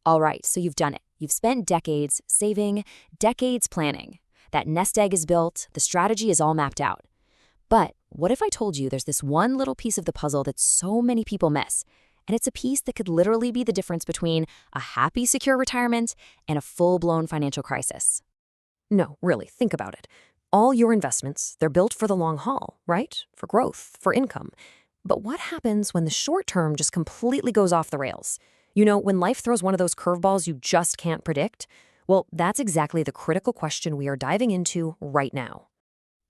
All right, so you've done it. You've spent decades saving, decades planning. That nest egg is built, the strategy is all mapped out. But what if I told you there's this one little piece of the puzzle that so many people miss? And it's a piece that could literally be the difference between a happy, secure retirement and a full-blown financial crisis. No, really, think about it. All your investments, they're built for the long haul, right? For growth, for income. But what happens when the short term just completely goes off the rails? You know, when life throws one of those curveballs you just can't predict? Well, that's exactly the critical question we are diving into right now.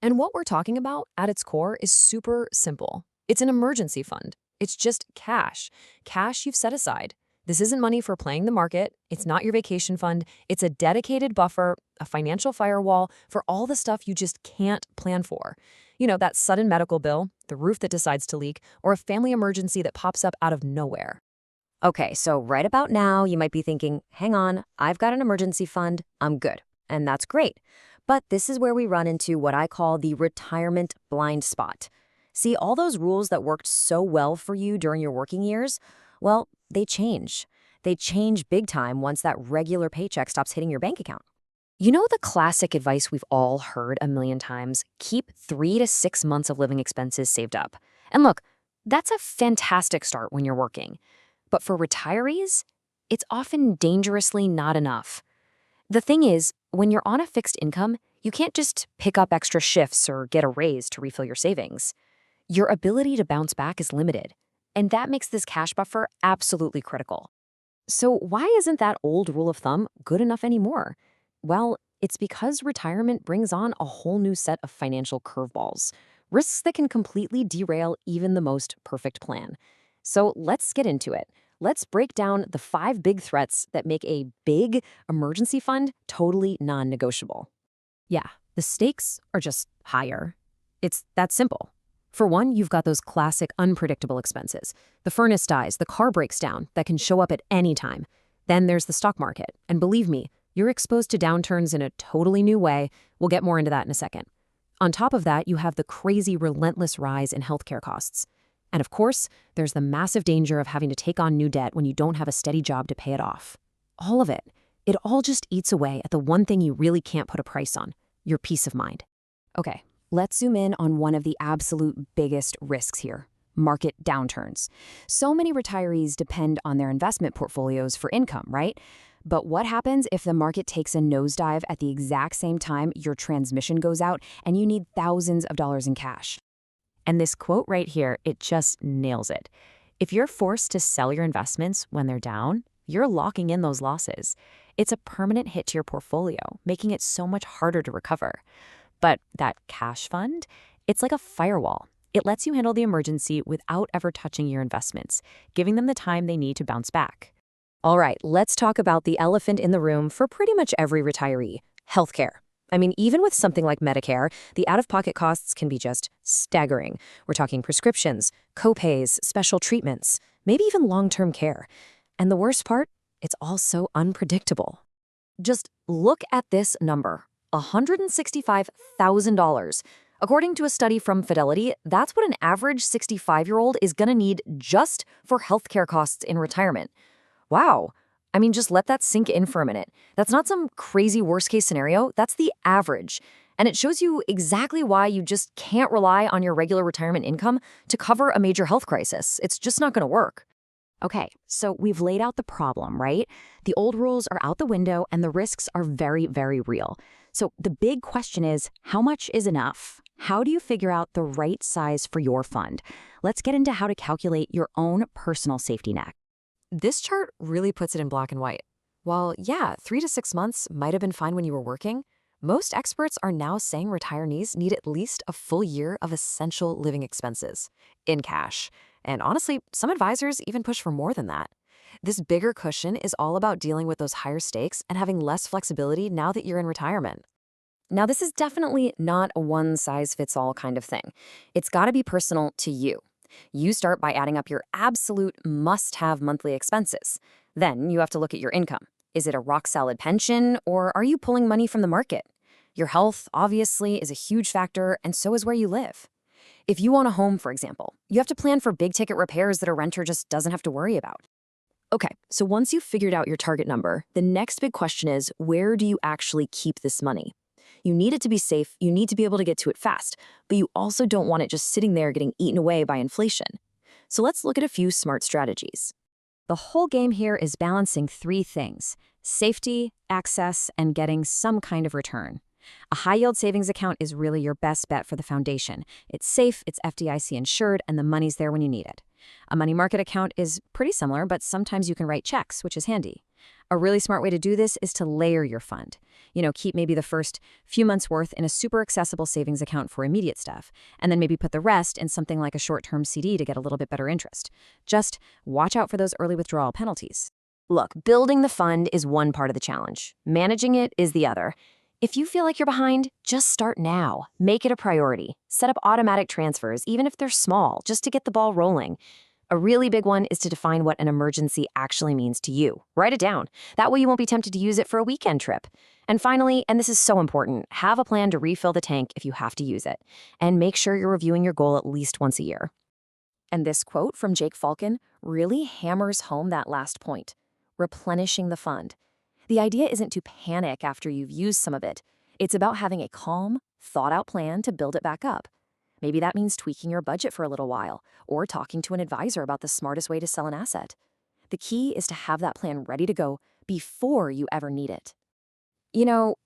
And what we're talking about at its core is super simple. It's an emergency fund. It's just cash. Cash you've set aside. This isn't money for playing the market. It's not your vacation fund. It's a dedicated buffer, a financial firewall for all the stuff you just can't plan for. You know, that sudden medical bill, the roof that decides to leak, or a family emergency that pops up out of nowhere. Okay, so right about now, you might be thinking, hang on, I've got an emergency fund, I'm good. And that's great. But this is where we run into what I call the retirement blind spot. See, all those rules that worked so well for you during your working years, well, they change. They change big time once that regular paycheck stops hitting your bank account. You know the classic advice we've all heard a million times? Keep 3 to 6 months of living expenses saved up. And look, that's a fantastic start when you're working. But for retirees, it's often dangerously not enough. The thing is, when you're on a fixed income, you can't just pick up extra shifts or get a raise to refill your savings. Your ability to bounce back is limited, and that makes this cash buffer absolutely critical. So why isn't that old rule of thumb good enough anymore? Well, it's because retirement brings on a whole new set of financial curveballs, risks that can completely derail even the most perfect plan. So let's get into it. Let's break down the 5 big threats that make a big emergency fund totally non-negotiable. Yeah, the stakes are just higher. It's that simple. For one, you've got those classic unpredictable expenses. The furnace dies, the car breaks down, that can show up at any time. Then there's the stock market. And believe me, you're exposed to downturns in a totally new way. We'll get more into that in a second. On top of that, you have the crazy, relentless rise in healthcare costs. And of course, there's the massive danger of having to take on new debt when you don't have a steady job to pay it off. All of it. It all just eats away at the one thing you really can't put a price on, your peace of mind. Okay, let's zoom in on one of the absolute biggest risks here, market downturns. So many retirees depend on their investment portfolios for income, right? But what happens if the market takes a nosedive at the exact same time your transmission goes out and you need thousands of dollars in cash? And this quote right here, it just nails it. If you're forced to sell your investments when they're down, you're locking in those losses. It's a permanent hit to your portfolio, making it so much harder to recover. But that cash fund, it's like a firewall. It lets you handle the emergency without ever touching your investments, giving them the time they need to bounce back. All right, let's talk about the elephant in the room for pretty much every retiree, healthcare. I mean, even with something like Medicare, the out-of-pocket costs can be just staggering. We're talking prescriptions, copays, special treatments, maybe even long-term care. And the worst part, it's all so unpredictable. Just look at this number, $165,000. According to a study from Fidelity, that's what an average 65-year-old is going to need just for healthcare costs in retirement. Wow. I mean, just let that sink in for a minute. That's not some crazy worst-case scenario. That's the average. And it shows you exactly why you just can't rely on your regular retirement income to cover a major health crisis. It's just not going to work. Okay, so we've laid out the problem, right? The old rules are out the window and the risks are very, very real. So the big question is, how much is enough? How do you figure out the right size for your fund? Let's get into how to calculate your own personal safety net. This chart really puts it in black and white. While, yeah, 3 to 6 months might have been fine when you were working, most experts are now saying retirees need at least a full year of essential living expenses in cash. And honestly, some advisors even push for more than that. This bigger cushion is all about dealing with those higher stakes and having less flexibility now that you're in retirement. Now, this is definitely not a one-size-fits-all kind of thing. It's got to be personal to you. You start by adding up your absolute must-have monthly expenses. Then you have to look at your income. Is it a rock-solid pension, or are you pulling money from the market? Your health, obviously, is a huge factor, and so is where you live. If you own a home, for example, you have to plan for big-ticket repairs that a renter just doesn't have to worry about. Okay, so once you've figured out your target number, the next big question is, where do you actually keep this money? You need it to be safe, you need to be able to get to it fast, but you also don't want it just sitting there getting eaten away by inflation. So let's look at a few smart strategies. The whole game here is balancing three things: safety, access, and getting some kind of return. A high-yield savings account is really your best bet for the foundation. It's safe, it's FDIC insured, and the money's there when you need it. A money market account is pretty similar, but sometimes you can write checks, which is handy. A really smart way to do this is to layer your fund. Keep maybe the first few months' worth in a super accessible savings account for immediate stuff, and then maybe put the rest in something like a short-term CD to get a little bit better interest. Just watch out for those early withdrawal penalties. Look, building the fund is one part of the challenge. Managing it is the other. If you feel like you're behind, just start now. Make it a priority. Set up automatic transfers, even if they're small, just to get the ball rolling. A really big one is to define what an emergency actually means to you. Write it down. That way you won't be tempted to use it for a weekend trip. And finally, and this is so important, have a plan to refill the tank if you have to use it. And make sure you're reviewing your goal at least once a year. And this quote from Jake Falcon really hammers home that last point: replenishing the fund. The idea isn't to panic after you've used some of it. It's about having a calm, thought-out plan to build it back up. Maybe that means tweaking your budget for a little while, or talking to an advisor about the smartest way to sell an asset. The key is to have that plan ready to go before you ever need it.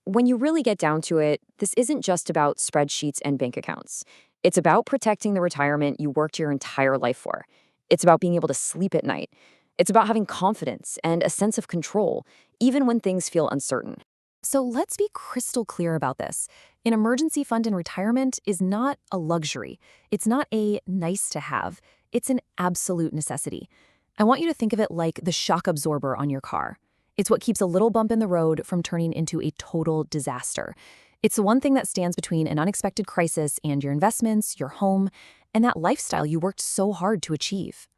When you really get down to it, this isn't just about spreadsheets and bank accounts. It's about protecting the retirement you worked your entire life for. It's about being able to sleep at night. It's about having confidence and a sense of control, even when things feel uncertain. So let's be crystal clear about this. An emergency fund in retirement is not a luxury. It's not a nice to have. It's an absolute necessity. I want you to think of it like the shock absorber on your car. It's what keeps a little bump in the road from turning into a total disaster. It's the one thing that stands between an unexpected crisis and your investments, your home, and that lifestyle you worked so hard to achieve.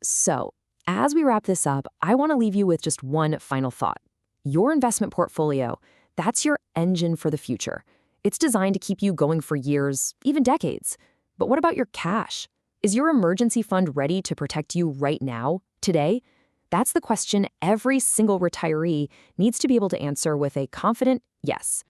So, as we wrap this up, I want to leave you with just one final thought. Your investment portfolio, that's your engine for the future. It's designed to keep you going for years, even decades. But what about your cash? Is your emergency fund ready to protect you right now, today? That's the question every single retiree needs to be able to answer with a confident yes.